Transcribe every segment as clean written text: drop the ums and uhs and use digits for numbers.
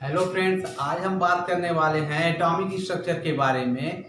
Hello friends, आज हम बात करने वाले हैं एटॉमिक स्ट्रक्चर के बारे में।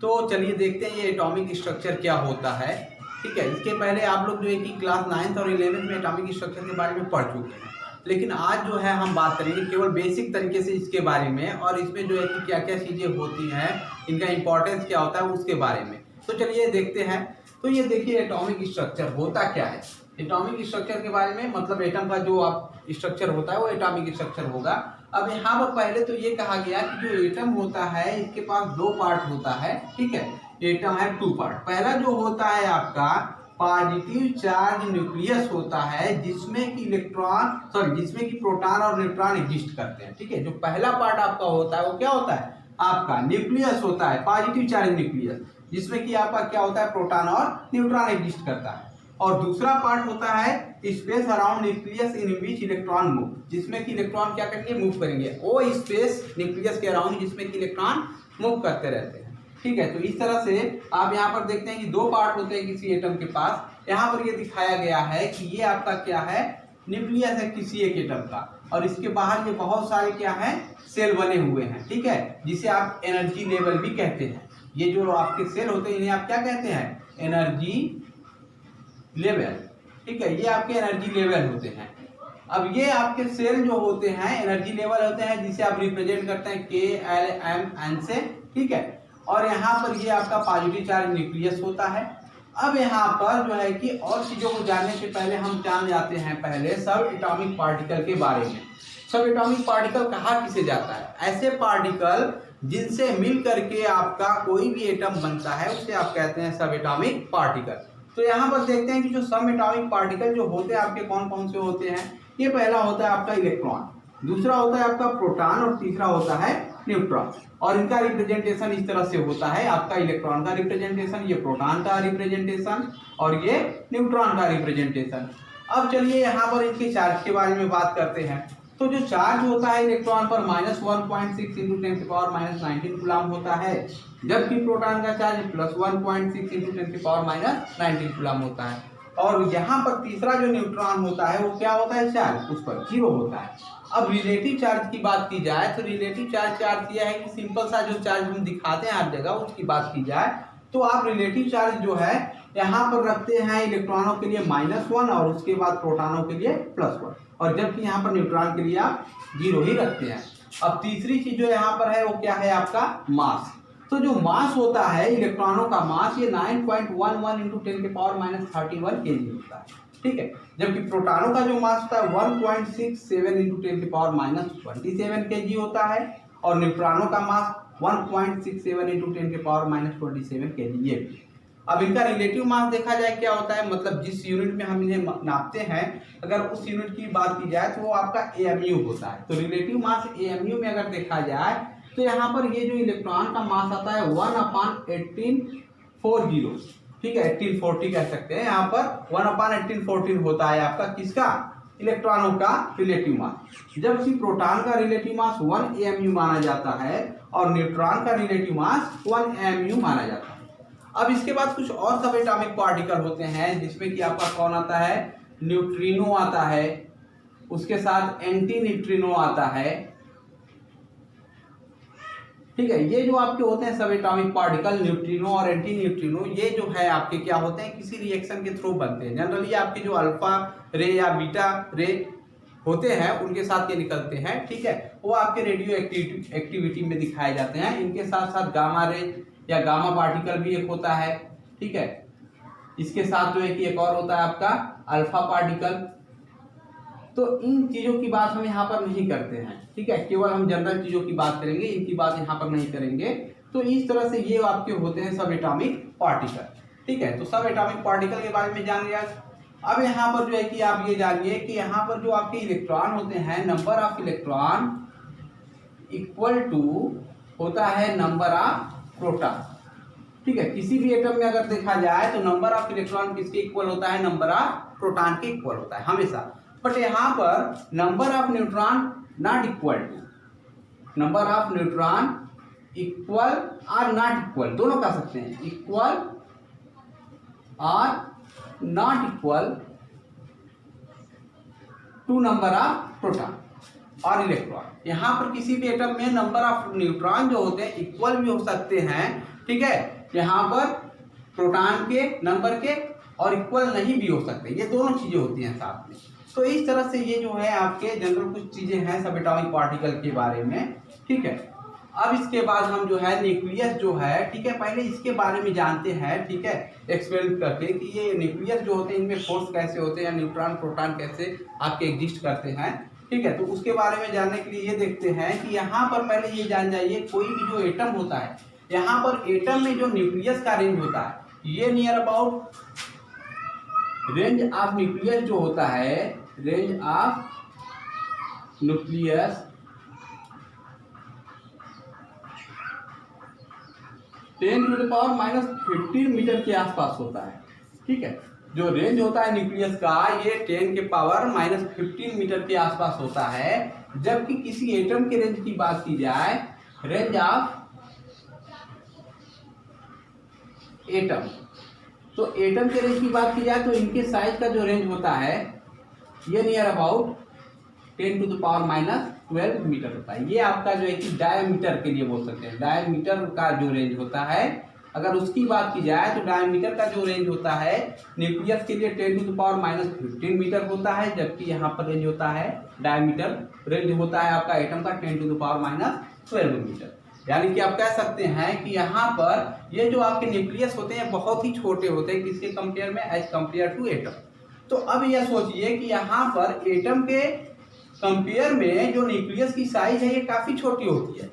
तो चलिए देखते हैं ये एटॉमिक स्ट्रक्चर क्या होता है। ठीक है, इसके पहले आप लोग जो है कि क्लास 9th और 11th में एटॉमिक स्ट्रक्चर के बारे में पढ़ चुके हैं, लेकिन आज जो है हम बात करेंगे केवल बेसिक तरीके से इसके बारे में, और इसमें जो है कि क्या क्या चीज़ें होती हैं, इनका इंपॉर्टेंस क्या होता है उसके बारे में। तो चलिए देखते हैं। तो ये देखिए एटॉमिक स्ट्रक्चर होता क्या है। एटॉमिक स्ट्रक्चर के बारे में मतलब एटम का जो आप स्ट्रक्चर होता है वो एटॉमिक स्ट्रक्चर होगा। अब यहाँ पर पहले तो ये कहा गया कि जो एटम होता है इसके पास दो पार्ट होता है। ठीक है, एटम है टू पार्ट। पहला जो होता है आपका पॉजिटिव चार्ज न्यूक्लियस होता है, जिसमें कि जिसमें कि प्रोटॉन और न्यूट्रॉन एग्जिस्ट करते हैं। ठीक है, जो पहला पार्ट आपका होता है वो क्या होता है, आपका न्यूक्लियस होता है, पॉजिटिव चार्ज न्यूक्लियस, जिसमें कि आपका क्या होता है, प्रोटॉन और न्यूट्रॉन एग्जिस्ट करता है। और दूसरा पार्ट होता है space around nucleus in which electron move, जिसमें कि इलेक्ट्रॉन क्या करेंगे, मूव करेंगे। वो स्पेस न्यूक्लियस के अराउंड जिसमें कि इलेक्ट्रॉन मूव करते रहते हैं। ठीक है, तो इस तरह से आप यहाँ पर देखते हैं कि दो पार्ट होते हैं किसी एटम के पास। यहाँ पर ये दिखाया गया है कि ये आपका क्या है, न्यूक्लियस है किसी एक एटम का, और इसके बाहर ये बहुत सारे क्या है, सेल बने हुए हैं। ठीक है, जिसे आप एनर्जी लेवल भी कहते हैं। ये जो आपके सेल होते हैं इन्हें आप क्या कहते हैं, एनर्जी लेवल। ठीक है, ये आपके एनर्जी लेवल होते हैं। अब ये आपके सेल जो होते हैं एनर्जी लेवल होते हैं, जिसे आप रिप्रेजेंट करते हैं के एल एम एन से। ठीक है, और यहाँ पर ये आपका पॉजिटिव चार्ज न्यूक्लियस होता है। अब यहाँ पर जो है कि और चीज़ों को जानने से पहले हम जान जाते हैं पहले सब एटॉमिक पार्टिकल के बारे में। सब एटॉमिक पार्टिकल कहा किसे जाता है, ऐसे पार्टिकल जिनसे मिल करके आपका कोई भी एटम बनता है उसे आप कहते हैं सब एटॉमिक पार्टिकल। तो यहाँ पर देखते हैं कि जो सब एटॉमिक पार्टिकल जो होते हैं आपके कौन कौन से होते हैं। ये पहला होता है आपका इलेक्ट्रॉन, दूसरा होता है आपका प्रोटॉन, और तीसरा होता है न्यूट्रॉन। और इनका रिप्रेजेंटेशन इस तरह से होता है, आपका इलेक्ट्रॉन का रिप्रेजेंटेशन, ये प्रोटॉन का रिप्रेजेंटेशन, और ये न्यूट्रॉन का रिप्रेजेंटेशन। अब चलिए यहाँ पर इनके चार्ज के बारे में बात करते हैं। तो जो चार्ज होता है इलेक्ट्रॉन पर -1.6 इंटू 10⁻19 कूलम होता है, जबकि प्रोटॉन का चार्ज +1.6 इंटू 10⁻19 कूलम होता है। और यहाँ पर तीसरा जो न्यूट्रॉन होता है वो क्या होता है, चार्ज उस पर 0 होता है। अब रिलेटिव चार्ज की बात की जाए तो रिलेटिव चार्ज यह है कि सिंपल सा जो चार्ज हम दिखाते हैं हर जगह उसकी बात की जाए तो आप रिलेटिव चार्ज जो है यहाँ पर रखते हैं इलेक्ट्रॉनों के लिए -1 और उसके बाद प्रोटॉनों के लिए +1, और जबकि यहाँ पर न्यूट्रॉन के लिए आप 0 ही रखते हैं। अब तीसरी चीज जो यहाँ पर है वो क्या है, आपका मास। तो जो मास होता है इलेक्ट्रॉनों का मास, ये 9.11 इंटू 10⁻31 kg होता है। ठीक है, जबकि प्रोटॉनों का जो मास होता है 1.67 इंटू 10⁻27 kg होता है, और न्यूट्रॉनों का मास 1.67 इंटू 10⁻27 kg ये। अब इनका रिलेटिव मास देखा जाए क्या होता है, मतलब जिस यूनिट में हम इन्हें नापते हैं अगर उस यूनिट की बात की जाए तो वो आपका AMU होता है। तो रिलेटिव मास AMU में अगर देखा जाए तो यहाँ पर ये जो इलेक्ट्रॉन का मास आता है 1/1840। ठीक है, 1840 कह सकते हैं। यहाँ पर 1/1814 होता है आपका किसका, इलेक्ट्रॉनों का रिलेटिव मास, जबकि प्रोटॉन का रिलेटिव मास 1 AMU माना जाता है और न्यूट्रॉन का रिलेटिव मास 1 AMU माना जाता है। अब इसके बाद कुछ और सब एटॉमिक पार्टिकल होते हैं, जिसमें कि आपका कौन आता है, न्यूट्रिनो आता है, उसके साथ एंटी न्यूट्रिनो आता है। ठीक है, ये जो आपके होते हैं सब एटॉमिक पार्टिकल, न्यूट्रिनो और एंटी न्यूट्रिनो, ये जो है आपके क्या होते हैं, किसी रिएक्शन के थ्रू बनते हैं। जनरली आपके जो अल्फा रे या बीटा रे होते हैं उनके साथ ये निकलते हैं। ठीक है, वो आपके रेडियो एक्टिविटी में दिखाए जाते हैं। इनके साथ साथ गामा रे या गामा पार्टिकल भी एक होता है। ठीक है, इसके साथ जो है कि एक और होता है आपका अल्फा पार्टिकल। तो इन चीजों की बात हम यहाँ पर नहीं करते हैं। ठीक है, केवल हम जनरल चीजों की बात करेंगे, इनकी बात यहाँ पर नहीं करेंगे। तो इस तरह से ये आपके होते हैं सब एटॉमिक पार्टिकल। ठीक है, तो सब एटॉमिक पार्टिकल के बारे में जान लिया। अब यहाँ पर जो है कि आप ये जानिए कि यहाँ पर जो आपके इलेक्ट्रॉन होते हैं, number of electron equal to होता है नंबर ऑफ प्रोटॉन। ठीक है, किसी भी एटम में अगर देखा जाए तो नंबर ऑफ इलेक्ट्रॉन किसके इक्वल होता है, नंबर ऑफ प्रोटॉन के इक्वल होता है हमेशा। बट यहाँ पर number of neutron not equal to, number of neutron equal और नॉट इक्वल दोनों कह सकते हैं, इक्वल और not equal to number of proton. और इलेक्ट्रॉन। यहाँ पर किसी भी एटम में नंबर ऑफ न्यूट्रॉन जो होते हैं इक्वल भी हो सकते हैं, ठीक है। यहाँ पर प्रोटॉन के नंबर के और इक्वल नहीं भी हो सकते, ये दोनों चीजें होती हैं साथ में। तो इस तरह से ये जो है आपके जनरल कुछ चीजें हैं सब एटॉमिक पार्टिकल के बारे में, ठीक है। अब इसके बाद हम जो है न्यूक्लियस जो है, ठीक है, पहले इसके बारे में जानते हैं, ठीक है, एक्सपेरिमेंट करके कि ये न्यूक्लियस जो होते हैं इनमें फोर्स कैसे होते हैं, न्यूट्रॉन प्रोटॉन कैसे आपके एग्जिस्ट करते हैं, ठीक है। तो उसके बारे में जानने के लिए ये देखते हैं कि यहाँ पर पहले ये जान जाइए कोई भी जो एटम होता है, यहाँ पर एटम में जो न्यूक्लियस का रेंज होता है ये near about range of nucleus जो होता है, रेंज ऑफ न्यूक्लियस 10⁻⁻15 मीटर के आसपास होता है, ठीक है। जो रेंज होता है न्यूक्लियस का ये 10⁻⁻15 मीटर के आसपास होता है। जबकि किसी एटम के रेंज की बात की जाए, रेंज ऑफ एटम, तो एटम के रेंज की बात की जाए तो इनके साइज का जो रेंज होता है ये नियर अबाउट 10⁻12 मीटर होता है। ये आपका जो है कि डायमीटर के लिए बोल सकते हैं, डायमीटर का जो रेंज होता है अगर उसकी बात की जाए तो डायमीटर का जो रेंज होता है न्यूक्लियस के लिए 10⁻⁻15 मीटर होता है। जबकि यहाँ पर रेंज होता है डायमीटर रेंज होता है आपका एटम का 10⁻12 मीटर। यानी कि आप कह सकते हैं कि यहाँ पर ये जो आपके न्यूक्लियस होते हैं बहुत ही छोटे होते हैं किसके कंपेयर में, एज कंपेयर टू एटम। तो अब यह सोचिए कि यहाँ पर एटम के कंपेयर में जो न्यूक्लियस की साइज है ये काफी छोटी होती है।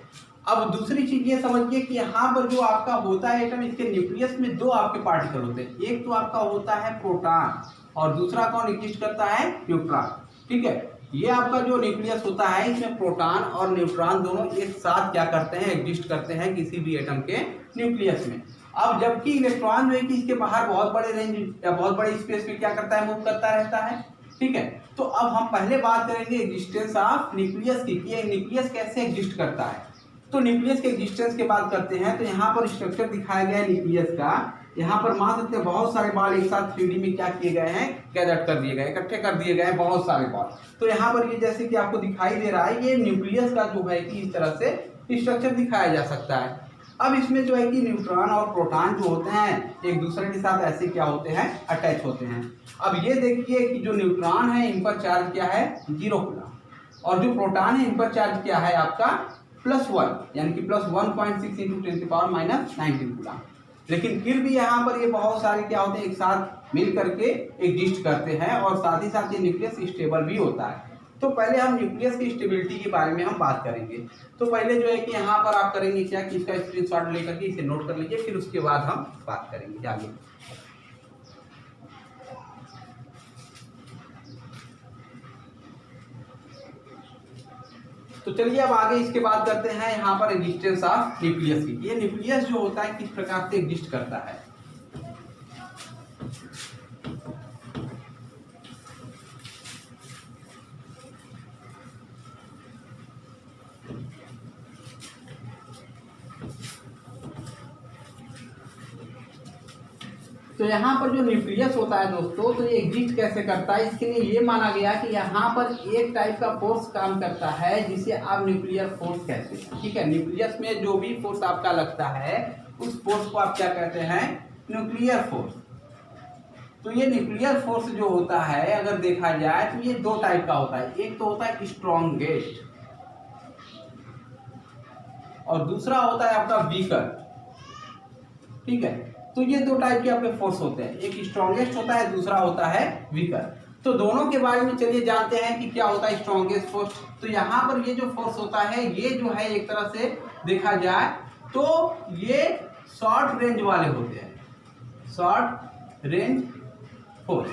अब दूसरी चीज ये समझिए कि यहाँ पर जो आपका होता है एटम, इसके न्यूक्लियस में दो आपके पार्टिकल होते हैं, एक तो आपका होता है प्रोटॉन और दूसरा कौन एग्जिस्ट करता है, न्यूट्रॉन, ठीक है। ये आपका जो न्यूक्लियस होता है इसमें प्रोटॉन और न्यूट्रॉन दोनों एक साथ क्या करते हैं, एग्जिस्ट करते हैं किसी भी एटम के न्यूक्लियस में। अब जबकि इलेक्ट्रॉन जो है कि इसके बाहर बहुत बड़े रेंज या बहुत बड़े स्पेस में क्या करता है, मूव करता रहता है, ठीक है। तो अब हम पहले बात करेंगे एग्जिस्टेंस ऑफ न्यूक्लियस की, कि न्यूक्लियस कैसे एग्जिस्ट करता है। तो न्यूक्लियस के एग्जिस्टेंस की बात करते हैं तो यहाँ पर स्ट्रक्चर दिखाया गया है न्यूक्लियस का। यहाँ पर मान सकते हैं बहुत सारे बॉल एक साथ 3D में क्या किए गए हैं, गैदर कर दिए गए, इकट्ठे कर दिए गए हैं बहुत सारे बॉल। तो यहाँ पर ये जैसे कि आपको दिखाई दे रहा है ये न्यूक्लियस का जो है कि इस तरह से स्ट्रक्चर दिखाया जा सकता है। अब इसमें जो है कि न्यूट्रॉन और प्रोटॉन जो होते हैं एक दूसरे के साथ ऐसे क्या होते हैं, अटैच होते हैं। अब ये देखिए कि जो न्यूट्रॉन है इन पर चार्ज क्या है, 0 कूलम, और जो प्रोटॉन है इन पर चार्ज क्या है आपका +1, यानी कि +1.6 × 10⁻⁻19 कूलम। लेकिन फिर भी यहाँ पर ये बहुत सारे क्या होते हैं एक साथ मिल करके एग्जिस्ट करते हैं और साथ ही साथ ये न्यूक्लियस स्टेबल भी होता है। तो पहले हम न्यूक्लियस की स्टेबिलिटी के बारे में हम बात करेंगे। तो पहले जो है कि यहाँ पर आप करेंगे क्या कि इसका स्क्रीनशॉट लेकर के इसे नोट कर लीजिए, फिर उसके बाद हम बात करेंगे आगे। तो चलिए अब आगे इसके बात करते हैं यहाँ पर एग्जिस्टेंस ऑफ न्यूक्लियस की। ये न्यूक्लियस जो होता है किस प्रकार से एग्जिस्ट करता है। तो यहाँ पर जो न्यूक्लियस होता है दोस्तों, तो ये एग्जिस्ट कैसे करता है, इसके लिए ये माना गया कि यहाँ पर एक टाइप का फोर्स काम करता है जिसे आप न्यूक्लियर फोर्स कहते हैं, ठीक है। न्यूक्लियस में जो भी फोर्स आपका लगता है उस फोर्स को आप क्या कहते हैं, न्यूक्लियर फोर्स। तो ये न्यूक्लियर फोर्स जो होता है अगर देखा जाए तो ये दो टाइप का होता है, एक तो होता है स्ट्रॉन्गेस्ट और दूसरा होता है आपका वीकर, ठीक है। तो ये दो टाइप के आपके फोर्स होते हैं, एक स्ट्रॉन्गेस्ट होता है, दूसरा होता है वीकर। तो दोनों के बारे में चलिए जानते हैं कि क्या होता है स्ट्रॉन्गेस्ट फोर्स। तो यहाँ पर ये जो फोर्स होता है ये जो है एक तरह से देखा जाए तो ये शॉर्ट रेंज वाले होते हैं, शॉर्ट रेंज फोर्स।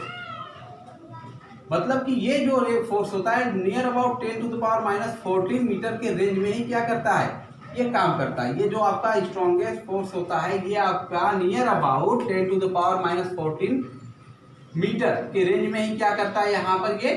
मतलब कि ये जो फोर्स होता है नियर अबाउट 10⁻⁻14 मीटर के रेंज में ही क्या करता है, ये काम करता है। ये जो आपका स्ट्रॉन्गेस्ट फोर्स होता है ये आपका नियर अबाउट 10⁻⁻14 मीटर के रेंज में ही क्या करता है, यहाँ पर ये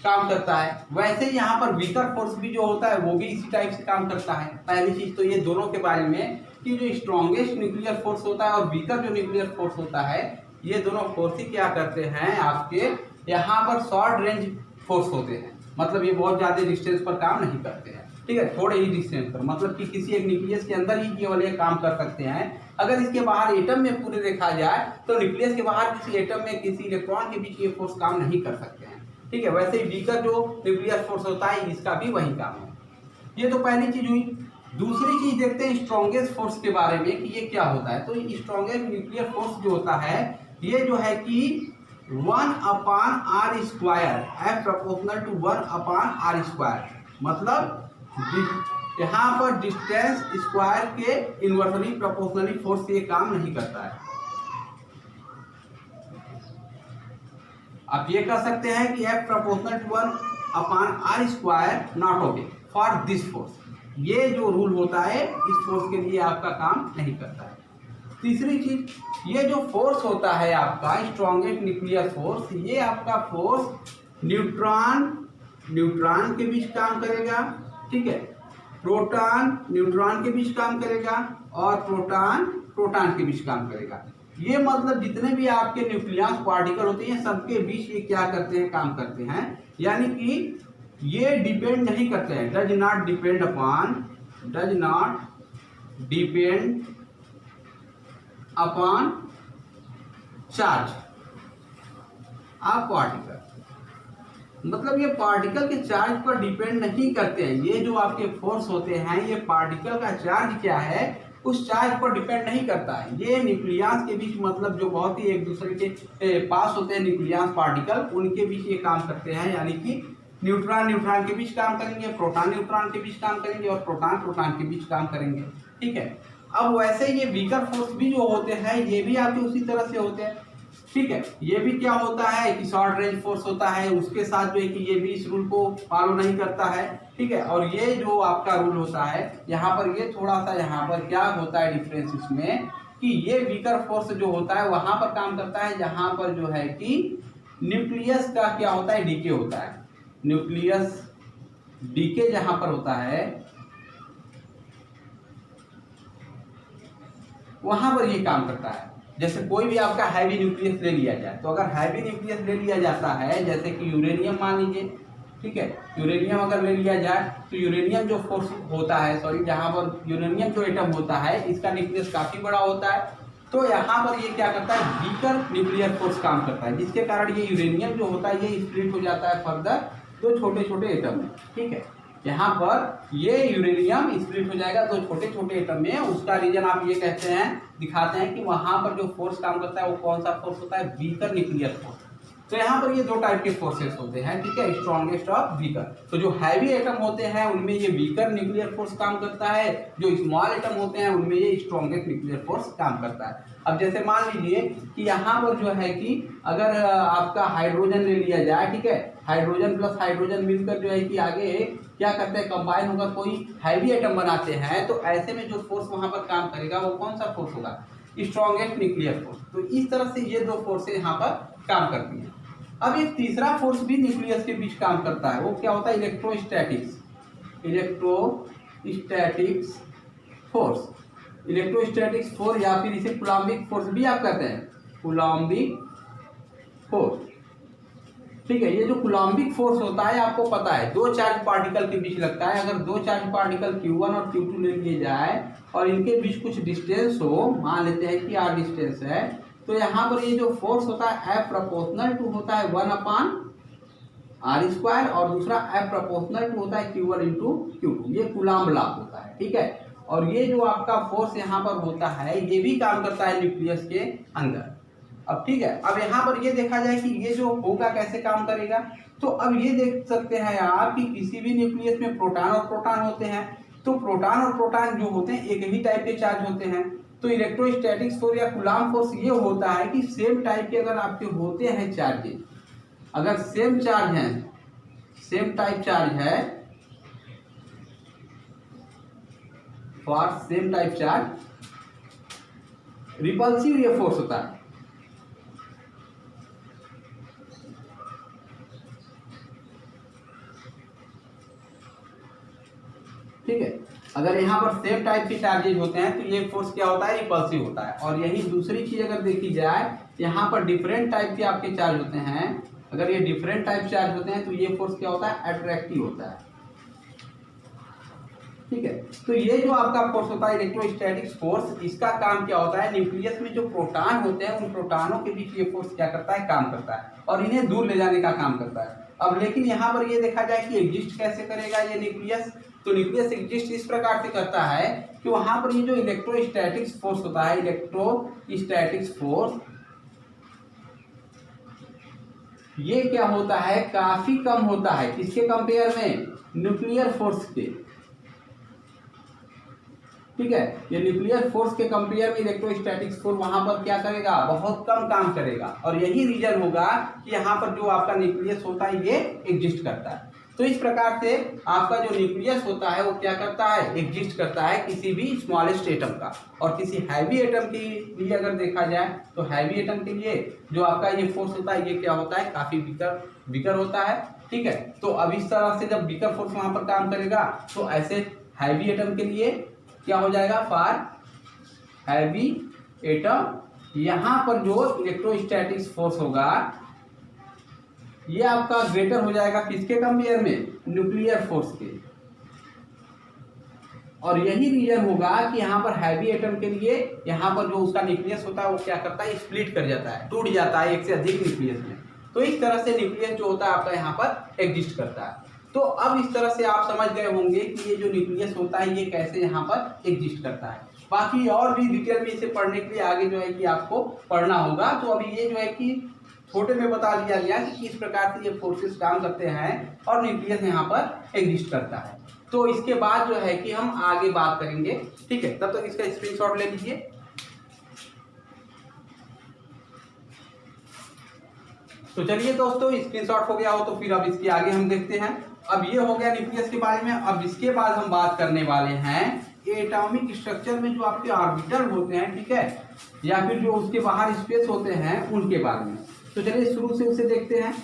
काम करता है। वैसे यहाँ पर वीकर फोर्स भी जो होता है वो भी इसी टाइप से काम करता है। पहली चीज तो ये दोनों के बारे में कि जो स्ट्रॉन्गेस्ट न्यूक्लियर फोर्स होता है और वीकर जो न्यूक्लियर फोर्स होता है ये दोनों फोर्स ही क्या करते हैं आपके यहाँ पर शॉर्ट रेंज फोर्स होते हैं। मतलब ये बहुत ज़्यादा डिस्टेंस पर काम नहीं करते हैं, ठीक है, थोड़े ही डिस्टेंस पर, मतलब कि किसी एक न्यूक्लियस के अंदर ही केवल ये काम कर सकते हैं। अगर इसके बाहर एटम में पूरे देखा जाए तो न्यूक्लियस के बाहर किसी एटम में किसी इलेक्ट्रॉन के बीच ये फोर्स काम नहीं कर सकते हैं, ठीक है। वैसे ही वीकर जो न्यूक्लियर फोर्स होता है इसका भी वही काम है। ये तो पहली चीज हुई। दूसरी चीज देखते हैं स्ट्रॉन्गेस्ट फोर्स के बारे में कि ये क्या होता है। तो स्ट्रॉन्गेस्ट न्यूक्लियर फोर्स जो होता है ये जो है कि 1/r², F proportional to 1/r², मतलब यहाँ पर डिस्टेंस स्क्वायर के इन्वर्सली प्रोपोर्शनली फोर्स ये काम नहीं करता है। आप ये कह सकते हैं कि F proportional to 1/r² not okay for this force. ये जो रूल होता है इस फोर्स के लिए आपका काम नहीं करता है। तीसरी चीज, ये जो फोर्स होता है आपका स्ट्रॉन्गेस्ट न्यूक्लियर फोर्स, ये आपका फोर्स न्यूट्रॉन के बीच काम करेगा, ठीक है, प्रोटॉन न्यूट्रॉन के बीच काम करेगा और प्रोटॉन के बीच काम करेगा। ये मतलब जितने भी आपके न्यूक्लियस पार्टिकल होते हैं सबके बीच ये क्या करते हैं, काम करते हैं। यानी कि ये डिपेंड नहीं करते हैं, does not depend upon charge of particle. मतलब ये पार्टिकल के चार्ज पर डिपेंड नहीं करते हैं। ये जो आपके फोर्स होते हैं ये पार्टिकल का चार्ज क्या है उस चार्ज पर डिपेंड नहीं करता है। ये न्यूक्लियस के बीच, मतलब जो बहुत ही एक दूसरे के पास होते हैं न्यूक्लियस पार्टिकल, उनके बीच ये काम करते हैं। यानी कि न्यूट्रॉन के बीच काम करेंगे, प्रोटॉन के बीच काम करेंगे और प्रोटॉन के बीच काम करेंगे, ठीक है। अब वैसे ये वीकर फोर्स भी जो होते हैं ये भी आपके उसी तरह से होते हैं, ठीक है। ये भी क्या होता है कि शॉर्ट रेंज फोर्स होता है, उसके साथ जो है कि ये भी इस रूल को फॉलो नहीं करता है, ठीक है। और ये जो आपका रूल होता है यहाँ पर ये थोड़ा सा यहाँ पर क्या होता है डिफरेंस इसमें कि ये वीकर फोर्स जो होता है वहां पर काम करता है जहां पर जो है कि न्यूक्लियस का क्या होता है, डीके होता है। न्यूक्लियस डीके जहां पर होता है वहां पर ये काम करता है। जैसे कोई भी आपका हैवी न्यूक्लियस ले लिया जाए, तो अगर हैवी न्यूक्लियस ले लिया जाता है जैसे कि यूरेनियम मान लीजिए, ठीक है, यूरेनियम अगर ले लिया जाए तो यूरेनियम जो फोर्स होता है, जहां पर यूरेनियम जो एटम होता है इसका न्यूक्लियस काफी बड़ा होता है। तो यहाँ पर ये क्या करता है, वीकर न्यूक्लियर फोर्स काम करता है, जिसके कारण ये यूरेनियम जो होता है ये स्प्लिट हो जाता है फर्दर दो छोटे छोटे एटम में, ठीक है। यहाँ पर ये यूरेनियम स्प्लिट हो जाएगा दो छोटे छोटे एटम में। उसका रीजन आप ये कहते हैं, दिखाते हैं कि वहां पर जो फोर्स काम करता है वो कौन सा फोर्स होता है, वीकर न्यूक्लियर फोर्स। तो यहाँ पर ये दो टाइप के फोर्सेस होते हैं, ठीक है, स्ट्रॉन्गेस्ट और वीकर। तो जो हैवी एटम होते हैं उनमें ये वीकर न्यूक्लियर फोर्स काम करता है, जो स्मॉल एटम होते हैं उनमें ये स्ट्रॉन्गेस्ट न्यूक्लियर फोर्स काम करता है। अब जैसे मान लीजिए कि यहाँ पर जो है कि अगर आपका हाइड्रोजन ले लिया जाए, ठीक है, हाइड्रोजन प्लस हाइड्रोजन मिलकर जो है कि आगे क्या करते हैं, कंबाइन होकर कोई हैवी एटम बनाते हैं। तो ऐसे में जो फोर्स वहां पर काम करेगा वो कौन सा फोर्स होगा, स्ट्रॉन्गेस्ट न्यूक्लियर फोर्स। तो इस तरह से ये दो फोर्सें यहाँ पर काम करती हैं। अब एक तीसरा फोर्स भी न्यूक्लियस के बीच काम करता है, वो क्या होता है, इलेक्ट्रोस्टैटिक्स फोर्स। इलेक्ट्रोस्टैटिक्स फोर्स या फिर इसे कूलम्बिक फोर्स भी आप कहते हैं, कूलम्बिक फोर्स, ठीक है। ये जो कूलम्बिक फोर्स होता है आपको पता है दो चार्ज पार्टिकल के बीच लगता है। अगर दो चार्ज पार्टिकल Q1 और Q2 ले लिए जाए और इनके बीच कुछ डिस्टेंस हो, मान लेते हैं कि r डिस्टेंस है, तो यहाँ पर ये जो फोर्स होता है F प्रोपोर्शनल टू होता है 1/r² और दूसरा F प्रोपोर्शनल टू होता है Q1 इंटू Q2। ये कूलम्ब लॉ होता है, ठीक है। और ये जो आपका फोर्स यहाँ पर होता है ये भी काम करता है न्यूक्लियस के अंदर। अब ठीक है, अब यहाँ पर ये देखा जाए कि ये जो होगा कैसे काम करेगा। तो अब ये देख सकते हैं आप कि किसी भी न्यूक्लियस में प्रोटॉन और प्रोटॉन होते हैं। तो प्रोटॉन और प्रोटॉन जो होते हैं एक ही टाइप के चार्ज होते हैं। तो इलेक्ट्रोस्टैटिक्स फोर्स या कूलम्ब फोर्स ये होता है कि सेम टाइप के अगर आपके होते हैं चार्जेस, अगर सेम चार्ज हैं, सेम टाइप चार्ज है, for same type charge repulsive ये फोर्स होता है। ठीक है, अगर यहाँ पर सेम टाइप के चार्जेज होते हैं तो ये फोर्स क्या होता है, रिपल्सिव होता है। और यही दूसरी चीज अगर देखी जाए, यहाँ पर डिफरेंट टाइप के आपके चार्ज होते हैं अगर ये डिफरेंट टाइप चार्ज होते हैं तो ये फोर्स क्या होता है, अट्रैक्टिव होता है। ठीक है, तो ये जो आपका फोर्स होता है इलेक्ट्रोस्टैटिक फोर्स, इसका काम क्या होता है, न्यूक्लियस में जो प्रोटॉन होते हैं उन प्रोटॉनों के बीच ये फोर्स क्या करता है, काम करता है और इन्हें दूर ले जाने का काम करता है। अब लेकिन यहाँ पर ये देखा जाए कि एग्जिस्ट कैसे करेगा ये न्यूक्लियस, तो न्यूक्लियस एग्जिस्ट इस प्रकार से करता है कि वहां पर ये जो इलेक्ट्रोस्टैटिक्स फोर्स होता है, इलेक्ट्रोस्टैटिक्स फोर्स, ये क्या होता है, काफी कम होता है। किसके कंपेयर में, न्यूक्लियर फोर्स के। ठीक है, ये न्यूक्लियर फोर्स के कंपेयर में इलेक्ट्रोस्टैटिक्स फोर्स वहां पर क्या करेगा, बहुत कम काम करेगा और यही रीजन होगा कि यहाँ पर जो आपका न्यूक्लियस होता है ये एग्जिस्ट करता है। तो इस प्रकार से आपका जो न्यूक्लियस होता है वो क्या करता है, एग्जिस्ट करता है किसी भी स्मॉलेस्ट एटम का। और किसी हैवी एटम के लिए अगर देखा जाए तो हैवी एटम के लिए जो आपका ये फोर्स होता है ये क्या होता है, काफी वीकर होता है। ठीक है, तो अब इस तरह से जब वीकर फोर्स वहां पर काम करेगा तो ऐसे हैवी एटम के लिए क्या हो जाएगा, फॉर हैवी एटम यहां पर जो इलेक्ट्रोस्टैटिक्स फोर्स होगा ये आपका ग्रेटर हो जाएगा किसके कंपेयर में, न्यूक्लियर फोर्स के। और यही रीजन होगा कि यहाँ पर हैवी एटम के लिए यहाँ पर जो उसका न्यूक्लियस होता है वो क्या करता है, स्प्लिट कर जाता है, टूट जाता है एक से अधिक न्यूक्लियस में। तो इस तरह से न्यूक्लियस जो होता है आपका यहाँ पर एग्जिस्ट करता है। तो अब इस तरह से आप समझ गए होंगे कि ये जो न्यूक्लियस होता है ये कैसे यहाँ पर एग्जिस्ट करता है। बाकी और भी डिटेल में इसे पढ़ने के लिए आगे जो है कि आपको पढ़ना होगा। तो अभी ये जो है कि छोटे में बता दिया गया कि किस प्रकार से ये फोर्सेस काम करते हैं और न्यूक्लियस यहाँ पर एग्जिस्ट करता है। तो इसके बाद जो है कि हम आगे बात करेंगे। ठीक है, तब तक इसका स्क्रीनशॉट ले लीजिए। तो चलिए दोस्तों, स्क्रीनशॉट हो गया हो तो फिर अब इसके आगे हम देखते हैं। अब ये हो गया न्यूक्लियस के बारे में। अब इसके बाद हम बात करने वाले हैं एटॉमिक स्ट्रक्चर में जो आपके ऑर्बिटल होते हैं, ठीक है, या फिर जो उसके बाहर स्पेस होते हैं उनके बारे में। तो चलिए शुरू से उसे देखते हैं।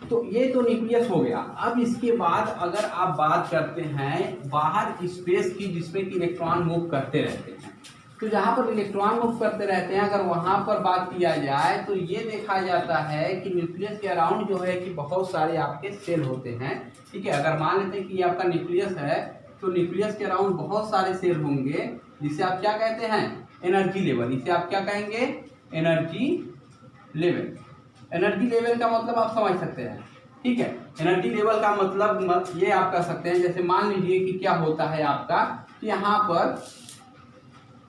तो ये तो न्यूक्लियस हो गया। अब इसके बाद अगर आप बात करते हैं बाहर स्पेस की जिसमें कि इलेक्ट्रॉन मूव करते रहते हैं, तो जहाँ पर इलेक्ट्रॉन मूव करते रहते हैं अगर वहाँ पर बात किया जाए तो ये देखा जाता है कि न्यूक्लियस के अराउंड जो है कि बहुत सारे आपके सेल होते हैं। ठीक है, अगर मान लेते हैं कि ये आपका न्यूक्लियस है तो न्यूक्लियस के अराउंड बहुत सारे सेल होंगे जिसे आप क्या कहते हैं, एनर्जी लेवल। इसे आप क्या कहेंगे, एनर्जी लेवल। एनर्जी लेवल का मतलब आप समझ सकते हैं। ठीक है, एनर्जी लेवल का मतलब ये आप कर सकते हैं, जैसे मान लीजिए कि क्या होता है आपका कि यहाँ पर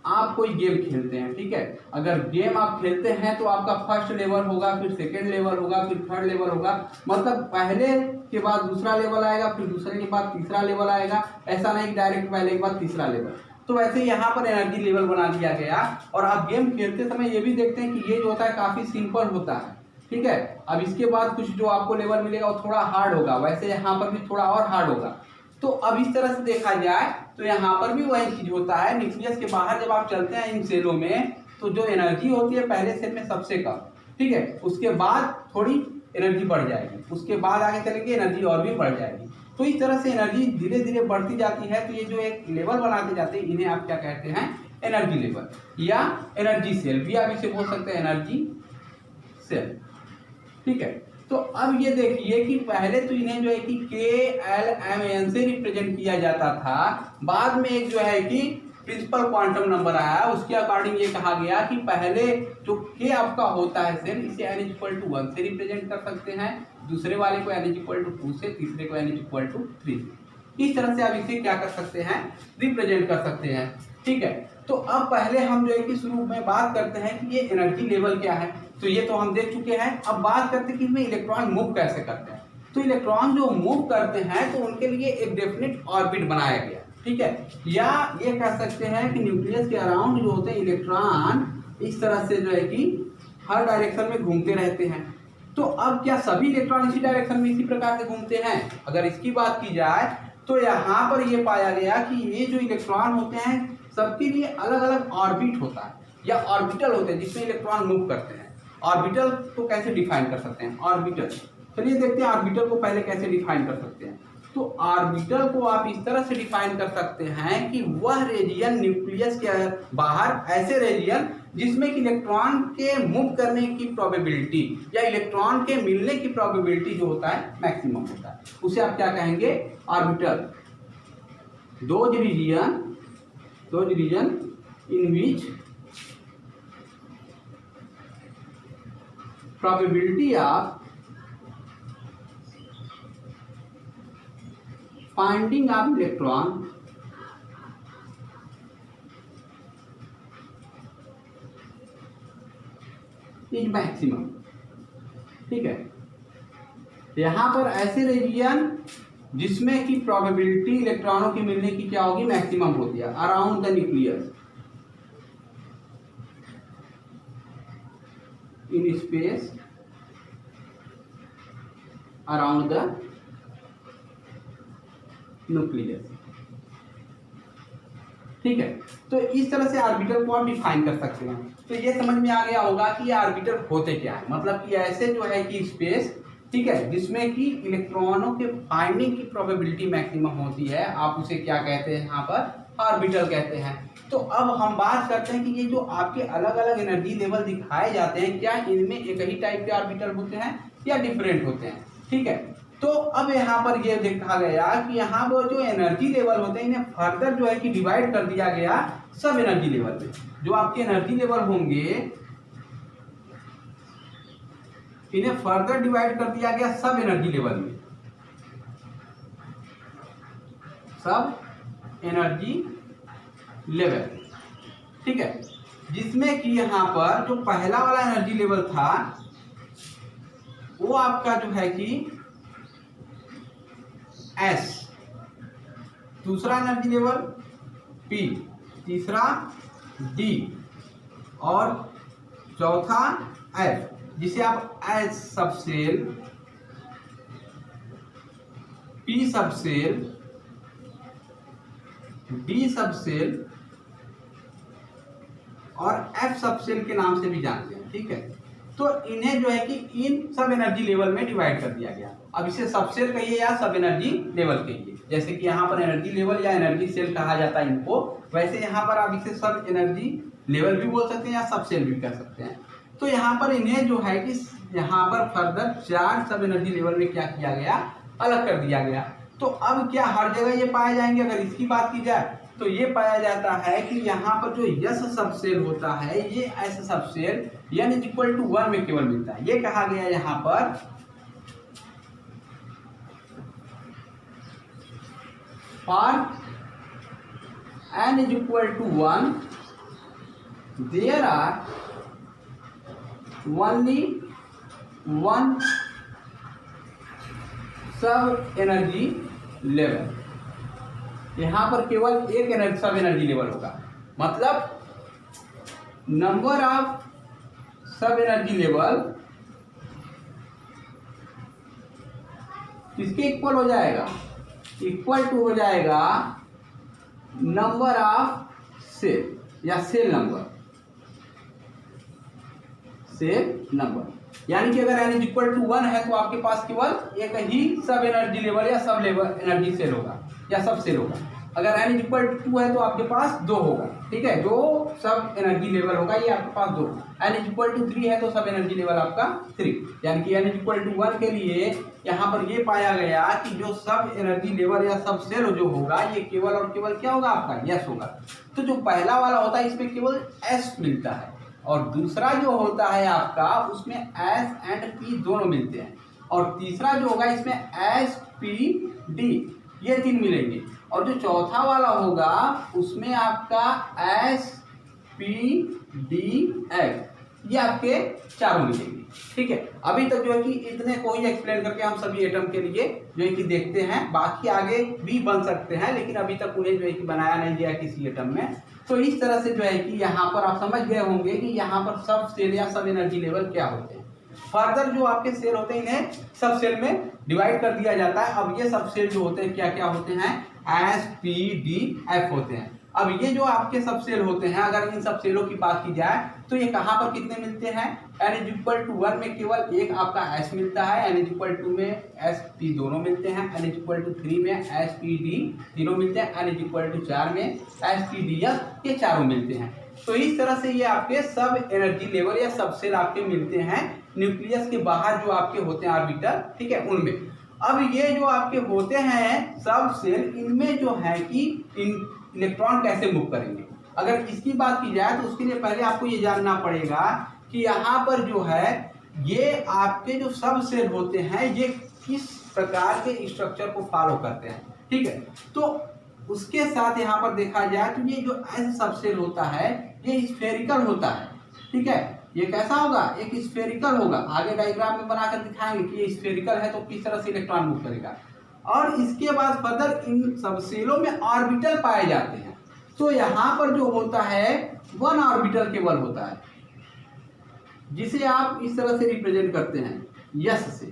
आप कोई गेम खेलते हैं। ठीक है, अगर गेम आप खेलते हैं तो आपका फर्स्ट लेवल होगा, फिर सेकंड लेवल होगा, फिर थर्ड लेवल होगा। मतलब पहले के बाद दूसरा लेवल आएगा, फिर दूसरे के बाद तीसरा लेवल आएगा। ऐसा नहीं डायरेक्ट पहले के बाद तीसरा लेवल। तो वैसे यहाँ पर एनर्जी लेवल बना दिया गया। और आप गेम खेलते समय ये भी देखते हैं कि ये जो होता है काफी सिंपल होता है। ठीक है, अब इसके बाद कुछ जो आपको लेवल मिलेगा वो थोड़ा हार्ड होगा, वैसे यहाँ पर भी थोड़ा और हार्ड होगा। तो अब इस तरह से देखा जाए तो यहाँ पर भी वही चीज होता है। न्यूक्लियस के बाहर जब आप चलते हैं इन सेलों में तो जो एनर्जी होती है पहले सेल में सबसे कम, ठीक है, उसके बाद थोड़ी एनर्जी बढ़ जाएगी, उसके बाद आगे चलेंगे एनर्जी और भी बढ़ जाएगी। तो इस तरह से एनर्जी धीरे धीरे बढ़ती जाती है। तो ये जो एक लेवल बनाते जाते हैं इन्हें आप क्या कहते हैं, एनर्जी लेवल या एनर्जी सेल भी आप इसे बोल सकते हैं, एनर्जी सेल। ठीक है, तो अब ये देखिए कि पहले तो इन्हें जो है कि KLMN से रिप्रेजेंट किया जाता था। बाद में एक जो है कि प्रिंसिपल क्वांटम नंबर आया, उसके अकॉर्डिंग ये कहा गया कि पहले जो K आपका होता है सेल, इसे n=1 से रिप्रेजेंट कर सकते हैं, दूसरे वाले को n=2 से, तीसरे को n=3 से। इस तरह से आप इसे क्या कर सकते हैं, रिप्रेजेंट कर सकते हैं। ठीक है, तो अब पहले हम जो है कि शुरू में बात करते हैं कि ये एनर्जी लेवल क्या है। तो ये तो हम देख चुके हैं। अब बात करते हैं कि इसमें इलेक्ट्रॉन मूव कैसे करते हैं। तो इलेक्ट्रॉन जो मूव करते हैं तो उनके लिए एक डेफिनेट ऑर्बिट बनाया गया। ठीक है, या ये कह सकते हैं कि न्यूक्लियस के अराउंड जो होते हैं इलेक्ट्रॉन इस तरह से जो है कि हर डायरेक्शन में घूमते रहते हैं। तो अब क्या सभी इलेक्ट्रॉन इसी डायरेक्शन में इसी प्रकार से घूमते हैं? अगर इसकी बात की जाए तो यहाँ पर ये पाया गया कि ये जो इलेक्ट्रॉन होते हैं सबके लिए अलग अलग ऑर्बिट होता है या ऑर्बिटल होते हैं जिसमें इलेक्ट्रॉन मूव करते हैं। ऑर्बिटल को कैसे डिफाइन कर सकते हैं? ऑर्बिटल, चलिए देखते हैं ऑर्बिटल को पहले कैसे डिफाइन कर सकते हैं। तो ऑर्बिटल को आप इस तरह से डिफाइन कर सकते हैं कि वह रीजन न्यूक्लियस के बाहर ऐसे रीजन जिसमें कि इलेक्ट्रॉन के मूव करने की प्रोबेबिलिटी या इलेक्ट्रॉन के मिलने की प्रोबेबिलिटी जो होता है मैक्सिमम होता है, उसे आप क्या कहेंगे? Orbital. Those region in which probability of finding of electron is maximum। ठीक है, यहां पर ऐसे रीजन जिसमें कि प्रोबेबिलिटी इलेक्ट्रॉनों की मिलने की क्या होगी? मैक्सिमम होती है। Around the nucleus in space around the nucleus। ठीक है, तो इस तरह से ऑर्बिटल को आप डिफाइन कर सकते हैं। तो ये समझ में आ गया होगा कि ये ऑर्बिटल होते क्या है। मतलब कि ऐसे जो है कि स्पेस, ठीक है, जिसमें कि इलेक्ट्रॉनों के फाइंडिंग की प्रोबेबिलिटी मैक्सिमम होती है, आप उसे क्या कहते हैं? यहाँ पर ऑर्बिटल कहते हैं। तो अब हम बात करते हैं कि ये जो आपके अलग अलग एनर्जी लेवल दिखाए जाते हैं, क्या इनमें एक ही टाइप के ऑर्बिटल होते हैं या डिफरेंट होते हैं? ठीक है, तो अब यहाँ पर ये देखा गया कि यहाँ पर जो एनर्जी लेवल होते हैं इन्हें फर्दर जो है कि डिवाइड कर दिया गया सब एनर्जी लेवल में। जो आपके एनर्जी लेवल होंगे इन्हें फर्दर डिवाइड कर दिया गया सब एनर्जी लेवल में, सब एनर्जी लेवल। ठीक है, जिसमें कि यहाँ पर जो पहला वाला एनर्जी लेवल था वो आपका जो है कि S, दूसरा एनर्जी लेवल P, तीसरा D और चौथा F, जिसे आप S subshell, P subshell, D subshell और F सबसेल के नाम से भी जानते हैं। ठीक है, तो इन्हें जो है कि इन सब एनर्जी लेवल में डिवाइड कर दिया गया। अब इसे सबसेल कहिए या सब एनर्जी लेवल कहिए, जैसे कि यहाँ पर एनर्जी लेवल या एनर्जी सेल कहा जाता है इनको, वैसे यहाँ पर आप इसे सब एनर्जी लेवल भी बोल सकते हैं या सब सेल भी कह सकते हैं। तो यहाँ पर इन्हें जो है कि यहाँ पर फर्दर 4 सब एनर्जी लेवल में क्या किया गया? अलग कर दिया गया। तो अब क्या हर जगह ये पाए जाएंगे? अगर इसकी बात की जाए तो ये पाया जाता है कि यहाँ पर जो यस सबसेल होता है ये एस सबसेल n = 1 में केवल मिलता है। ये कहा गया यहाँ पर for n = 1 there are only 1 sub energy level. यहाँ पर केवल एक सब एनर्जी लेवल होगा। मतलब नंबर ऑफ सब एनर्जी लेवल किसके इक्वल हो जाएगा? इक्वल टू हो जाएगा नंबर ऑफ सेल या सेल नंबर, सेल नंबर। यानी कि अगर n = 1 है तो आपके पास केवल एक ही सब एनर्जी लेवल या सब लेवल एनर्जी सेल होगा या सब सेल होगा। अगर n = 2 है तो आपके पास 2 होगा। ठीक है, जो सब एनर्जी लेवल होगा ये आपके पास 2। n = 3 है तो सब एनर्जी लेवल आपका 3। यानी कि n = 1 के लिए यहाँ पर ये पाया गया कि जो सब एनर्जी लेवल या सब सेल जो होगा ये केवल और केवल क्या होगा? आपका यस होगा। तो जो पहला वाला होता है इसमें केवल एस मिलता है और दूसरा जो होता है आपका उसमें एस एंड पी दोनों मिलते हैं और तीसरा जो होगा इसमें एस पी डी ये 3 मिलेंगे और जो चौथा वाला होगा उसमें आपका एस पी डी एफ ये आपके चारों मिलेंगे। ठीक है, अभी तक जो है कि इतने को ही एक्सप्लेन करके हम सभी एटम के लिए जो है कि देखते हैं। बाकी आगे भी बन सकते हैं लेकिन अभी तक उन्हें जो है कि बनाया नहीं गया किसी एटम में। तो इस तरह से जो है कि यहाँ पर आप समझ गए होंगे कि यहाँ पर सब सेल या सब एनर्जी लेवल क्या होते हैं। फर्दर जो आपके सेल होते हैं इन्हें सब सेल में डिवाइड कर दिया जाता है। अब ये सब सेल जो होते हैं क्या क्या होते हैं? एस पी डी एफ होते हैं। अब ये जो आपके सब सेल होते हैं, अगर इन सब सेलों की बात की जाए तो ये कहाँ पर कितने मिलते हैं, n=1 में केवल एक आपका s मिलता है, n=2 में sp दोनों मिलते हैं, n=3 में spd तीनों मिलते हैं, n=4 में spds ये चारों मिलते हैं। तो इस तरह से ये आपके सब एनर्जी लेवल या सब सेल आपके मिलते हैं न्यूक्लियस के बाहर जो आपके होते हैं ऑर्बिटल, ठीक है, उनमें। अब ये जो आपके होते हैं सब सेल, इनमें जो है कि इलेक्ट्रॉन कैसे मूव करेंगे, अगर इसकी बात की जाए तो उसके लिए पहले आपको ये जानना पड़ेगा कि यहाँ पर जो है ये आपके जो सब सेल होते हैं ये किस प्रकार के स्ट्रक्चर को फॉलो करते हैं, ठीक है। तो उसके साथ यहाँ पर देखा जाए तो ये जो एस सब सेल होता है ये स्फेरिकल होता है, ठीक है। ये कैसा होगा, एक स्फेरिकल होगा। आगे डायग्राम में बनाकर दिखाएंगे कि ये स्फेरिकल है तो किस तरह से इलेक्ट्रॉन मूव करेगा। और इसके बाद फर्दर इन सब सेलों में ऑर्बिटल पाए जाते हैं। तो यहाँ पर जो होता है 1 ऑर्बिटल केवल होता है, जिसे आप इस तरह से रिप्रेजेंट करते हैं यस से।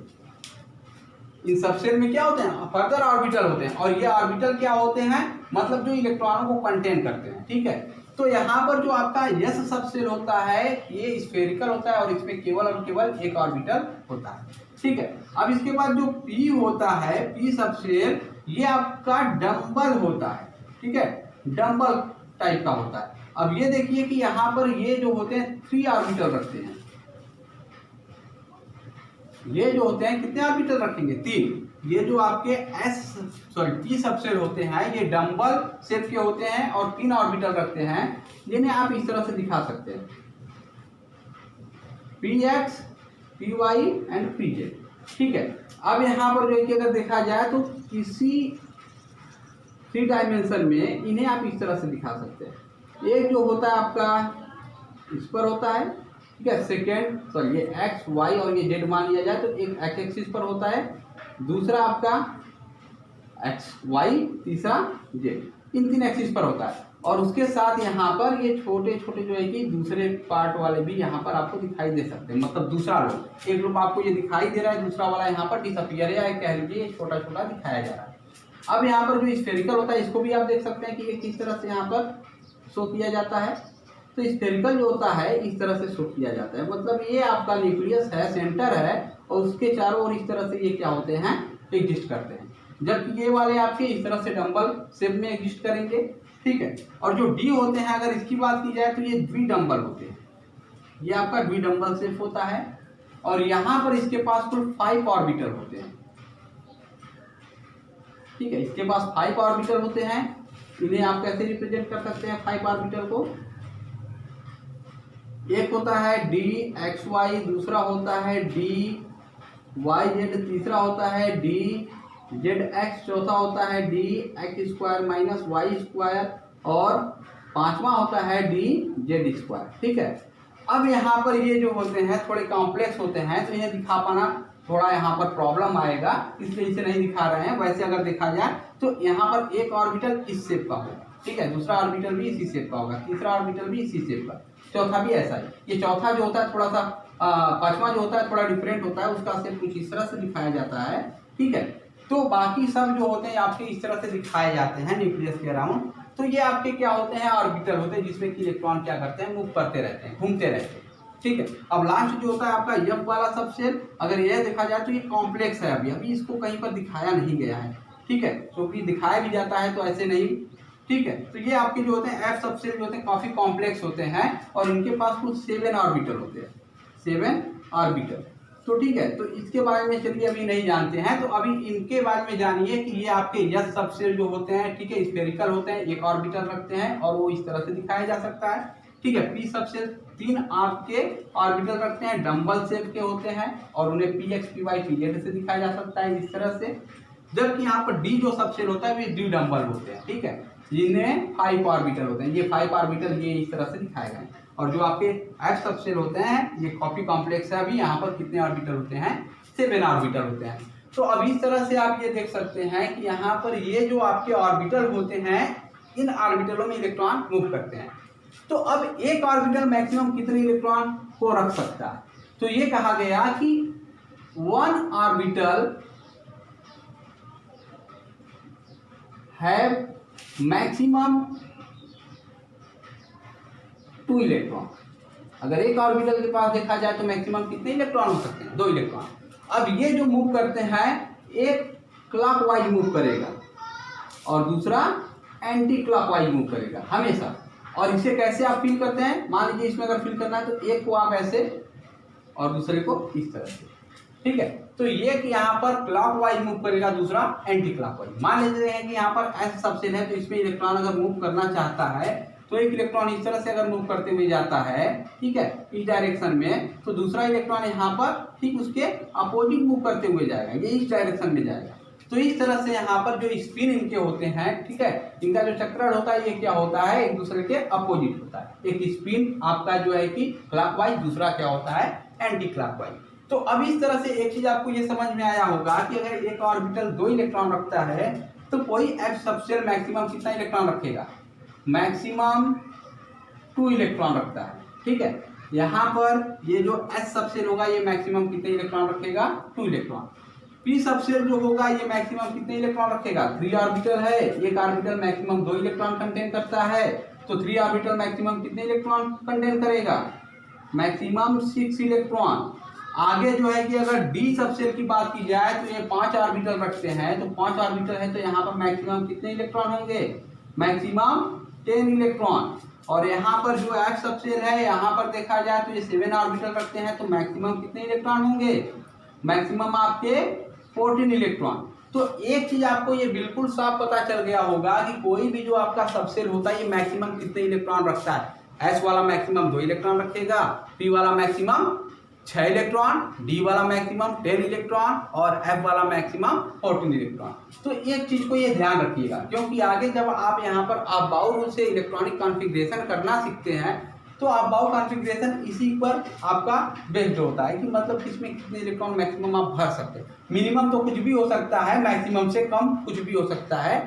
इन सब सेल में क्या होते हैं, फर्दर ऑर्बिटल होते हैं, और ये ऑर्बिटल क्या होते हैं, मतलब जो इलेक्ट्रॉनों को कंटेन करते हैं, ठीक है। तो यहाँ पर जो आपका यस सब सेल होता है ये स्फेरिकल होता है और इसमें केवल और केवल एक ऑर्बिटल होता है, ठीक है। अब इसके बाद जो पी होता है, पी सब सेल, ये आपका डंबल होता है, ठीक है, डंबल टाइप का होता है। अब ये देखिए कि यहाँ पर ये जो होते हैं 3 ऑर्बिटल रखते हैं। ये जो होते हैं कितने ऑर्बिटल रखेंगे, 3। ये जो आपके पी सब सेल होते हैं ये डंबल शेप के होते हैं और 3 ऑर्बिटल रखते हैं, जिन्हें आप इस तरह से दिखा सकते हैं px, py एंड pz, ठीक है। अब यहाँ पर जो है कि अगर देखा जाए तो किसी 3 डायमेंशन में इन्हें आप इस तरह से दिखा सकते हैं। एक जो होता है आपका इस पर होता है, ठीक है, सेकेंड सॉरी ये एक्स वाई और ये जेड मान लिया जाए तो एक एक्स एक्सिस पर होता है, दूसरा आपका एक्स वाई, तीसरा जेड, इन 3 एक्सिस पर होता है। और उसके साथ यहाँ पर ये छोटे छोटे जो है कि दूसरे पार्ट वाले भी यहाँ पर आपको दिखाई दे सकते हैं, मतलब दूसरा लूप, एक लूप आपको ये दिखाई दे रहा है, दूसरा वाला यहाँ पर डिसअपीयर या कह लीजिए छोटा छोटा दिखाया जा रहा है। अब यहाँ पर जो स्फेरिकल होता है इसको भी आप देख सकते हैं कि ये किस तरह से यहाँ पर शो किया जाता है। तो स्फेरिकल जो होता है इस तरह से शो किया जाता है, मतलब ये आपका न्यूक्लियस है, सेंटर है, और उसके चारों ओर इस तरह से ये क्या होते हैं, एग्जिस्ट करते हैं। जबकि ये वाले आपके इस तरह से डंबल शेप में एग्जिस्ट करेंगे, ठीक है। और जो डी होते हैं अगर इसकी बात की जाए तो ये द्विडंबल होते हैं, ये आपका द्विडंबल शेप होता है। और यहाँ पर इसके पास कुल 5 ऑर्बिटल होते हैं, ठीक है, इसके पास 5 ऑर्बिटल होते हैं। इन्हें आप कैसे रिप्रेजेंट कर सकते हैं 5 ऑर्बिटल को, एक होता है डी एक्स वाई, दूसरा होता है डी वाई जेड, तीसरा होता है डी जेड एक्स, चौथा होता है d x square minus y square, और 5वां होता है डी जेड स्क्वायर, ठीक है। अब यहाँ पर ये जो होते हैं थोड़े कॉम्प्लेक्स होते हैं तो इन्हें दिखा पाना थोड़ा यहाँ पर प्रॉब्लम आएगा, इसलिए इसे नहीं दिखा रहे हैं। वैसे अगर देखा जाए तो यहाँ पर एक ऑर्बिटल इस शेप का होगा, ठीक है, दूसरा ऑर्बिटल भी इसी शेप का होगा, तीसरा ऑर्बिटल भी इसी शेप का, चौथा भी ऐसा ही। ये चौथा जो होता है थोड़ा सा 5वां जो होता है थोड़ा डिफरेंट होता है, उसका शेप कुछ इस तरह से दिखाया जाता है, ठीक है। तो बाकी सब जो होते हैं आपके इस तरह से दिखाए जाते हैं न्यूक्लियस के अराउंड। तो ये आपके क्या होते हैं, ऑर्बिटल होते हैं, जिसमें कि इलेक्ट्रॉन क्या करते हैं, मूव करते रहते हैं, घूमते रहते हैं, ठीक है। अब लास्ट जो होता है आपका एफ वाला सब सेल, अगर यह देखा जाए तो ये कॉम्प्लेक्स है, अभी इसको कहीं पर दिखाया नहीं गया है, ठीक है, क्योंकि दिखाया भी जाता है तो ऐसे नहीं, ठीक है। तो ये आपके जो होते हैं एफ सब सेल जो होते हैं काफी कॉम्प्लेक्स होते हैं और इनके पास कुछ 7 ऑर्बिटल होते हैं, 7 ऑर्बिटल। तो ठीक है, तो इसके बारे में चलिए अभी नहीं जानते हैं, तो अभी इनके बारे में जानिए कि ये आपके यस सब सेल जो होते हैं, ठीक है, स्फेरिकल होते हैं, एक ऑर्बिटल रखते हैं और वो इस तरह से दिखाया जा सकता है, ठीक है। पी सब सेल 3 आपके ऑर्बिटल रखते हैं, डंबल शेप के होते हैं और उन्हें p x p y p z से दिखाया जा सकता है इस तरह से। जबकि यहाँ पर डी जो सब सेल होता है वे द्विडंबल होते हैं, ठीक है, जिनमें 5 ऑर्बिटल होते हैं, ये 5 ऑर्बिटल ये इस तरह से दिखाए गए। और जो आपके एफ सब सेल होते हैं ये कॉपी कॉम्प्लेक्स है, अभी यहाँ पर कितने ऑर्बिटल होते हैं, 7 ऑर्बिटल होते हैं। तो अब इस तरह से आप ये देख सकते हैं कि यहाँ पर ये जो आपके ऑर्बिटल होते हैं इन ऑर्बिटलों में इलेक्ट्रॉन मूव करते हैं। तो अब एक ऑर्बिटल मैक्सिमम कितने इलेक्ट्रॉन को रख सकता है, तो ये कहा गया कि 1 ऑर्बिटल हैव मैक्सिमम 2 इलेक्ट्रॉन। अगर एक ऑर्बिटल के पास देखा जाए तो मैक्सिमम कितने इलेक्ट्रॉन हो सकते हैं? 2 इलेक्ट्रॉन। अब ये जो मूव करते हैं, एक क्लॉकवाइज मूव करेगा और दूसरा एंटी क्लॉकवाइज मूव करेगा हमेशा। और इसे कैसे आप फील करते हैं? मान लीजिए इसमें अगर फील करना है तो एक को आप ऐसे और दूसरे को इस तरह से, ठीक है। तो ये कि यहाँ पर क्लॉकवाइज मूव करेगा, दूसरा एंटी क्लॉकवाइज। मान लीजिए कि यहाँ पर एस सबसेल है, तो इसमें इलेक्ट्रॉन अगर मूव करना चाहता है तो एक इलेक्ट्रॉन इस तरह से अगर मूव करते हुए जाता है, ठीक है, इस डायरेक्शन में, तो दूसरा इलेक्ट्रॉन यहाँ पर ठीक उसके अपोजिट मूव करते हुए जाएगा, ये इस डायरेक्शन में जाएगा। तो इस तरह से यहाँ पर जो स्पिन इनके होते हैं, ठीक है, इनका जो चक्रण होता है ये क्या होता है? एक दूसरे के अपोजिट होता है। एक स्पिन आपका जो है कि क्लॉकवाइज, दूसरा क्या होता है? Anti clockwise. तो अब इस तरह से एक चीज आपको ये समझ में आया होगा कि अगर एक ऑर्बिटल 2 इलेक्ट्रॉन रखता है तो कोई एफ सबसेल मैक्सिमम कितना इलेक्ट्रॉन रखेगा? मैक्सिमम 2 इलेक्ट्रॉन रखता है, ठीक है। यहाँ पर ये जो एस सबसेल होगा ये मैक्सिमम कितने इलेक्ट्रॉन रखेगा? 2 इलेक्ट्रॉन। पी सबसेल जो होगा ये मैक्सिमम कितने इलेक्ट्रॉन रखेगा? 3 ऑर्बिटल है, एक ऑर्बिटल मैक्सिमम 2 इलेक्ट्रॉन कंटेन करता है, तो 3 ऑर्बिटल मैक्सिमम कितने इलेक्ट्रॉन कंटेन करेगा? Maximum 6 electron. आगे जो है कि अगर डी सबसेल की बात की जाए तो ये 5 ऑर्बिटल रखते हैं, तो 5 ऑर्बिटल है तो यहाँ पर मैक्सिमम कितने इलेक्ट्रॉन होंगे? Maximum 10 electron. और यहाँ पर जो एफ सबसेल है, यहाँ पर देखा जाए तो ये 7 ऑर्बिटल रखते हैं, तो मैक्सिमम कितने इलेक्ट्रॉन होंगे? मैक्सिमम आपके 14 इलेक्ट्रॉन। तो एक चीज आपको ये बिल्कुल साफ पता चल गया होगा कि कोई भी जो आपका सबसेल होता है ये मैक्सिमम कितने इलेक्ट्रॉन रखता है। एस वाला मैक्सिमम 2 इलेक्ट्रॉन रखेगा, पी वाला मैक्सिमम 6 इलेक्ट्रॉन, डी वाला मैक्सिमम 10 इलेक्ट्रॉन और एफ वाला मैक्सिमम 14 इलेक्ट्रॉन। तो एक चीज को ये ध्यान रखिएगा, क्योंकि आगे जब आप यहाँ पर अबाउ रूल से इलेक्ट्रॉनिक कॉन्फ़िगरेशन करना सीखते हैं तो अबाउ कॉन्फ़िगरेशन इसी पर आपका बेस्ड होता है कि मतलब किसमें कितने इलेक्ट्रॉन मैक्सिमम आप भर सकते हैं। मिनिमम तो कुछ भी हो सकता है, मैक्सिमम से कम कुछ भी हो सकता है,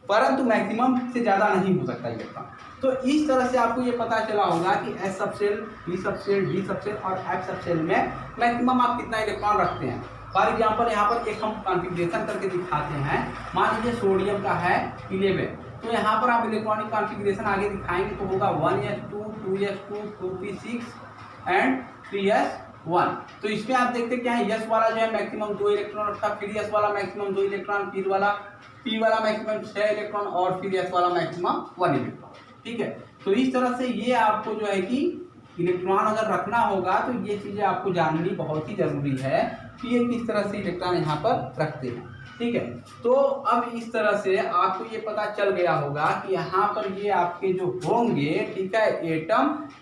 परंतु मैक्सिमम से ज़्यादा नहीं हो सकता इलेक्ट्रॉन। तो इस तरह से आपको ये पता चला होगा कि S subshell, P subshell, D subshell और एफ सबसेल में मैक्सिमम आप कितना इलेक्ट्रॉन रखते हैं। फॉर एग्जाम्पल यहाँ पर एक हम कॉन्फ़िगरेशन करके दिखाते हैं। मान लीजिए सोडियम का है 11, तो यहाँ पर आप इलेक्ट्रॉनिक कॉन्फ़िगरेशन आगे दिखाएंगे तो होगा 1s2, 2s2, 2p6 and 3s1। तो इसमें आप देखते क्या है, यस वाला जो है मैक्सिमम 2 इलेक्ट्रॉन रखता है, फिर यस वाला मैक्सिमम 2 इलेक्ट्रॉन, पी वाला मैक्सिमम 6 इलेक्ट्रॉन और फिर एस वाला मैक्सिमम 1 इलेक्ट्रॉन, ठीक है। तो इस तरह से ये आपको जो है कि इलेक्ट्रॉन अगर रखना होगा तो ये चीज़ें आपको जाननी बहुत ही जरूरी है कि ये किस तरह से इलेक्ट्रॉन यहाँ पर रखते हैं, ठीक है। तो अब इस तरह से आपको ये पता चल गया होगा कि यहाँ पर ये आपके जो होंगे, ठीक है,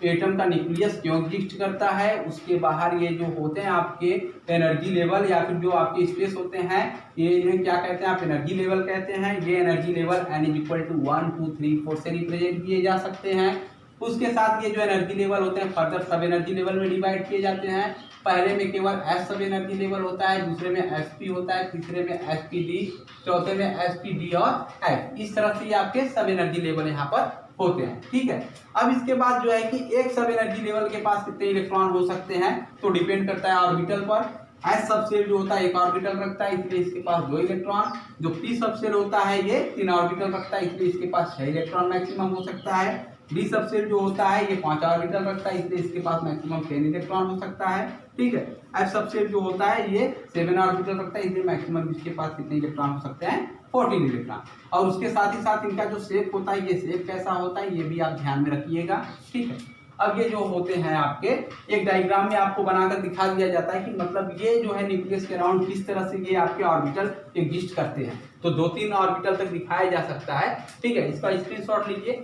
एटम का न्यूक्लियस क्यों एग्जिस्ट करता है, उसके बाहर ये जो होते हैं आपके एनर्जी लेवल या फिर जो आपके स्पेस होते हैं, ये इन्हें क्या कहते हैं? आप एनर्जी लेवल कहते हैं। ये एनर्जी लेवल n=1 2 3 4 से रिप्रेजेंट किए जा सकते हैं। उसके साथ ये जो एनर्जी लेवल होते हैं फर्दर सब एनर्जी लेवल में डिवाइड किए जाते हैं। पहले में केवल एस सब एनर्जी लेवल होता है, दूसरे में एसपी होता है, तीसरे में एसपीडी, चौथे में एसपीडी और एफ। इस तरह से ये आपके सब एनर्जी लेवल यहाँ पर होते हैं, ठीक है। अब इसके बाद जो है कि एक सब एनर्जी लेवल के पास कितने इलेक्ट्रॉन हो सकते हैं तो डिपेंड करता है ऑर्बिटल पर। एस सबसेल जो होता है 1 ऑर्बिटल रखता है, इसलिए इसके पास 2 इलेक्ट्रॉन। जो पी सबसेल होता है ये 3 ऑर्बिटल रखता है, इसलिए इसके पास 6 इलेक्ट्रॉन मैक्सिमम हो सकता है। डी सबसेल जो होता है ये 5 ऑर्बिटल रखता है, इसलिए इसके पास मैक्सिमम 10 इलेक्ट्रॉन हो सकता है, ठीक है। एफ सबसेल जो होता है ये 7 ऑर्बिटल रखता है, इसलिए मैक्सिमम इसके पास कितने इलेक्ट्रॉन हो सकते हैं? 14 इलेक्ट्रॉन। और उसके साथ ही साथ इनका जो शेप होता है, ये शेप कैसा होता है ये भी आप ध्यान में रखिएगा, ठीक है। अब ये जो होते हैं आपके एक डायग्राम में आपको बनाकर दिखा दिया जाता है कि मतलब ये जो है न्यूक्लियस के अराउंड किस तरह से ये आपके ऑर्बिटल एग्जिस्ट करते हैं। तो 2-3 ऑर्बिटल तक दिखाया जा सकता है, ठीक है। इसका स्क्रीनशॉट लीजिए।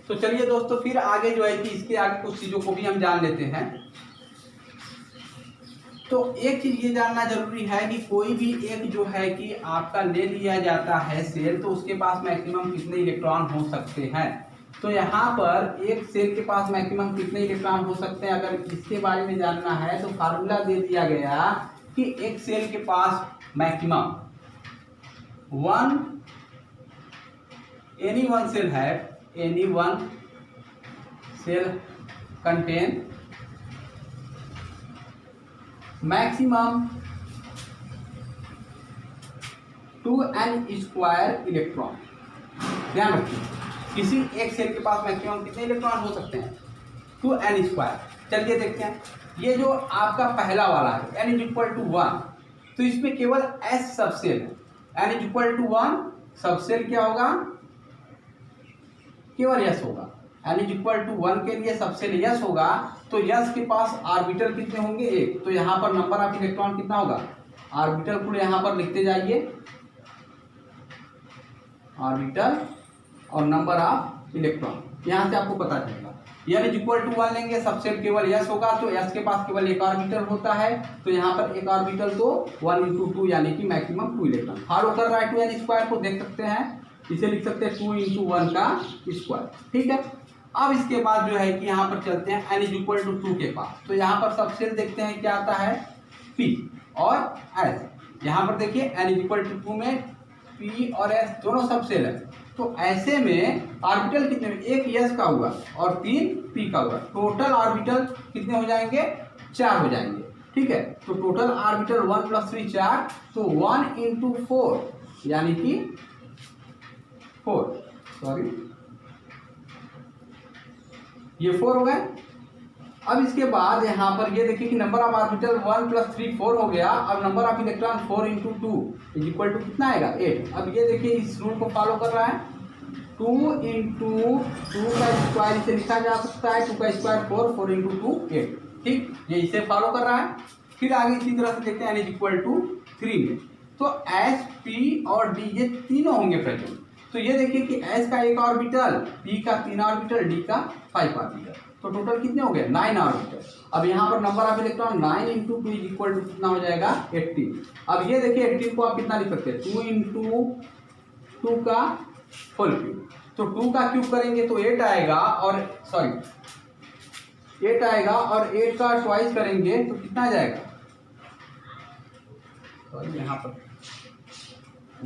तो चलिए दोस्तों फिर आगे जो है कि इसके आगे कुछ चीजों को भी हम जान लेते हैं। तो एक चीज ये जानना जरूरी है कि कोई भी एक जो है कि आपका ले लिया जाता है सेल, तो उसके पास मैक्सिमम कितने इलेक्ट्रॉन हो सकते हैं। तो यहाँ पर एक सेल के पास मैक्सिमम कितने इलेक्ट्रॉन हो सकते हैं, अगर इसके बारे में जानना है तो फार्मूला दे दिया गया कि एक सेल के पास मैक्सिमम एनी वन सेल है, any one cell contain maximum 2n² electron. ध्यान रखिए, किसी एक सेल के पास मैक्सिमम कितने इलेक्ट्रॉन हो सकते हैं? 2n²। चलिए देखते हैं, ये जो आपका पहला वाला है n = 1, तो इसमें केवल s सबसेल है। n = 1 सबसेल क्या होगा? केवल s होगा। n = 1 के लिए सबसेल s होगा, तो s के पास ऑर्बिटल कितने होंगे? 1। तो यहाँ पर नंबर ऑफ इलेक्ट्रॉन कितना होगा? ऑर्बिटल को यहाँ पर लिखते जाइए, ऑर्बिटल और नंबर ऑफ इलेक्ट्रॉन, यहाँ से आपको पता चलेगा। n = 1 लेंगे, सबसेल केवल s होगा, तो s के पास केवल एक ऑर्बिटल होता है, तो यहाँ पर एक ऑर्बिटल तो 1 × 2 यानी कि मैक्सिमम 2 इलेक्ट्रॉन फॉलो कर रहा है। 2n² को देख सकते हैं, इसे लिख सकते हैं 2 × 1 का स्क्वायर। ठीक है, अब इसके बाद जो है कि यहाँ पर चलते हैं n = 2 के पास, तो यहाँ पर सबसेल देखते हैं क्या आता है? p और s। यहाँ पर देखिए n = 2 में p और s दोनों सबसेल है, तो ऐसे में ऑर्बिटल कितने? एक s का हुआ और 3 p का हुआ, टोटल ऑर्बिटल कितने हो जाएंगे? 4 हो जाएंगे। ठीक है, तो टोटल ऑर्बिटल 1 + 3 4, तो 1 × 4 यानी कि 4, सॉरी ये 4 हो गए। अब इसके बाद यहाँ पर ये देखिए कि नंबर ऑफ ऑर्बिटल 1 + 3 4 हो गया। अब नंबर ऑफ इलेक्ट्रॉन 4 × 2 = कितना आएगा? 8। अब ये देखिए इस रूल को फॉलो कर रहा है, 2 × 2 का स्क्वायर इसे लिखा जा सकता है, 2 का स्क्वायर 4, 4 × 2 8। ठीक, ये इसे फॉलो कर रहा है। फिर आगे इसी तरह से देखते हैं n = 3 में, तो s p और d ये तीनों होंगे प्रेजेंट। तो ये देखिए कि s का एक ऑर्बिटल, p का 3 ऑर्बिटल, d का 5 ऑर्बिटल, तो टोटल कितने हो गए? 9 ऑर्बिटल। अब यहाँ पर नंबर ऑफ इलेक्ट्रॉन 9 × 2 = कितना हो जाएगा? 18। अब ये देखिए 18 को आप कितना लिख सकते हैं? 2 × 2 का होल क्यूब, तो 2 का क्यूब करेंगे तो 8 आएगा, और सॉरी 8 आएगा, और 8 का ट्वाइस करेंगे तो कितना आ जाएगा? सॉरी यहाँ पर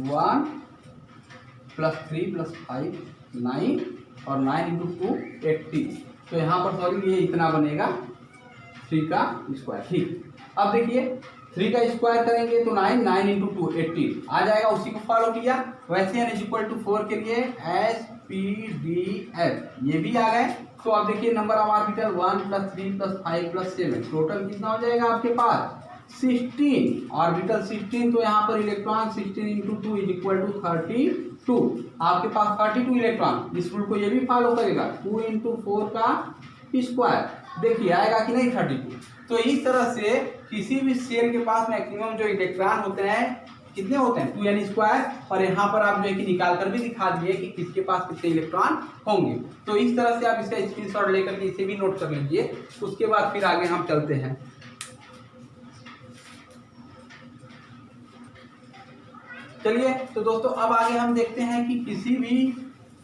1 + 3 + 5 9, और 9 × 2 80, तो यहाँ पर सॉरी ये इतना बनेगा 3 का स्क्वायर। ठीक, अब देखिए 3 का स्क्वायर करेंगे तो 9, 9 × 2 18 आ जाएगा, उसी को फॉलो किया। वैसे n = 4 के लिए s p d f ये भी आ गए। तो अब देखिए नंबर ऑफ ऑर्बिटल 1 + 3 + 5 + 7, टोटल कितना हो जाएगा आपके पास? 16 ऑर्बिटल 16, तो यहाँ पर इलेक्ट्रॉन 16 × 2 = 32, आपके पास 32 इलेक्ट्रॉन। इस रूल को ये भी फॉलो करेगा, 2 × 4 का स्क्वायर, देखिए आएगा कि नहीं? 32। तो इस तरह से किसी भी सेल के पास मैक्सिमम जो इलेक्ट्रॉन होते हैं कितने होते हैं? 2n²। और यहाँ पर आप जो है कि निकाल कर भी दिखा दिए कि किसके पास कितने इलेक्ट्रॉन होंगे। तो इस तरह से आप इसका स्क्रीनशॉट लेकर के इसे भी नोट कर लीजिए। उसके बाद फिर आगे हम चलते हैं। चलिए तो दोस्तों अब आगे हम देखते हैं कि किसी भी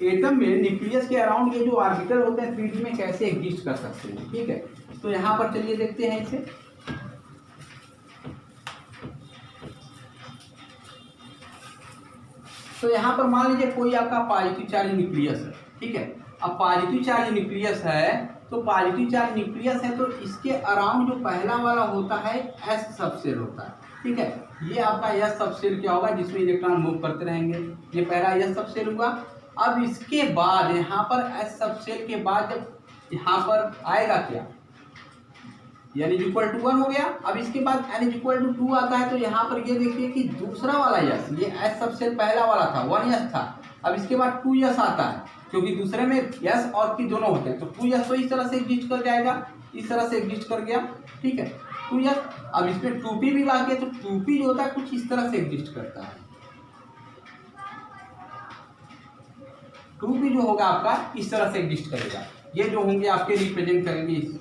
एटम में न्यूक्लियस के अराउंड ये जो ऑर्बिटल होते हैं 3D में कैसे एग्जिस्ट कर सकते हैं। ठीक है, तो यहाँ पर चलिए देखते हैं इसे। तो यहाँ पर मान लीजिए कोई आपका पॉजिटिव चार्ज न्यूक्लियस है। ठीक है, अब पॉजिटिव चार्ज न्यूक्लियस है, तो पॉजिटिव चार्ज न्यूक्लियस है तो इसके अराउंड जो पहला वाला होता है s सबसेल होता है। ठीक है, ये आपका s सबसेल क्या होगा? जिसमें इलेक्ट्रॉन मूव करते रहेंगे, ये पहला s सबसेल हुआ। अब इसके बाद यहाँ पर s सबसेल के बाद जब यहाँ पर आएगा क्या? n = 1 हो गया। अब इसके बाद n = 2 आता है, तो यहाँ पर ये देखिए कि दूसरा वाला s, ये s सबसेल पहला वाला था 1s था, अब इसके बाद 2s आता है, क्योंकि दूसरे में s और p दोनों होते हैं, तो 2s तो इस तरह से एग्जिस्ट कर जाएगा, इस तरह से एग्जिस्ट कर गया। ठीक है, 2s। अब इसमें 2p भी बाकी है, तो 2p जो होता है कुछ इस तरह से एग्जिस्ट करता है। 2p जो होगा आपका इस तरह से एग्जिस्ट करेगा। ये जो होंगे आपके रिप्रेजेंट करेंगे इस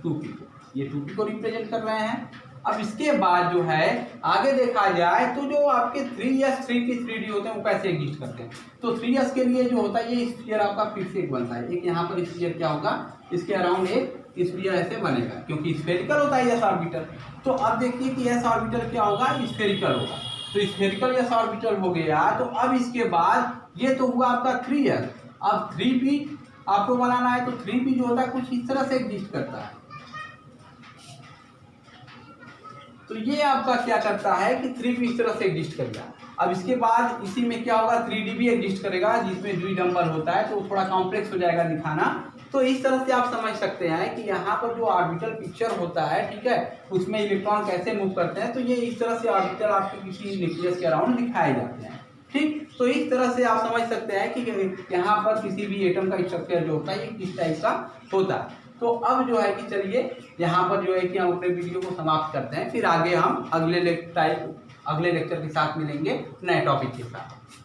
2p को, ये 2p को रिप्रेजेंट कर रहे हैं। अब इसके बाद जो है आगे देखा जाए तो जो आपके 3s 3p 3d होते हैं वो कैसे एग्जिस्ट करते हैं। तो 3s के लिए जो होता है ये स्फीयर आपका फिर से एक बनता है, एक यहाँ पर स्फीयर क्या होगा? इसके अराउंड एक स्फीयर ऐसे बनेगा, क्योंकि स्फेरिकल होता है s ऑर्बिटल। तो अब देखिए कि s ऑर्बिटल क्या होगा? स्फेरिकल होगा। तो स्फेरिकल s ऑर्बिटल हो गया, तो अब इसके बाद ये तो हुआ आपका 3s। अब 3p आपको बनाना है, तो 3p जो होता है कुछ इस तरह से एग्जिस्ट करता है। तो ये आपका क्या करता है कि 3p इस तरह से एग्जिस्ट कर गया। अब इसके बाद इसी में क्या होगा, 3D भी एग्जिस्ट करेगा जिसमें द्वि नंबर होता है, तो थोड़ा कॉम्प्लेक्स हो जाएगा दिखाना। तो इस तरह से आप समझ सकते हैं कि यहाँ पर जो ऑर्बिटल पिक्चर होता है, ठीक है, उसमें इलेक्ट्रॉन कैसे मूव करते हैं। तो ये इस तरह से ऑर्बिटल आपके किसी न्यूक्लियस के अराउंड दिखाए जाते हैं, ठीक। तो इस तरह से आप समझ सकते हैं कि यहाँ पर किसी भी एटम का स्ट्रक्चर जो होता है ये किस टाइप का होता है। तो अब जो है कि चलिए यहाँ पर जो है कि हम अपने वीडियो को समाप्त करते हैं, फिर आगे हम अगले लेक्चर के साथ मिलेंगे नए टॉपिक के साथ।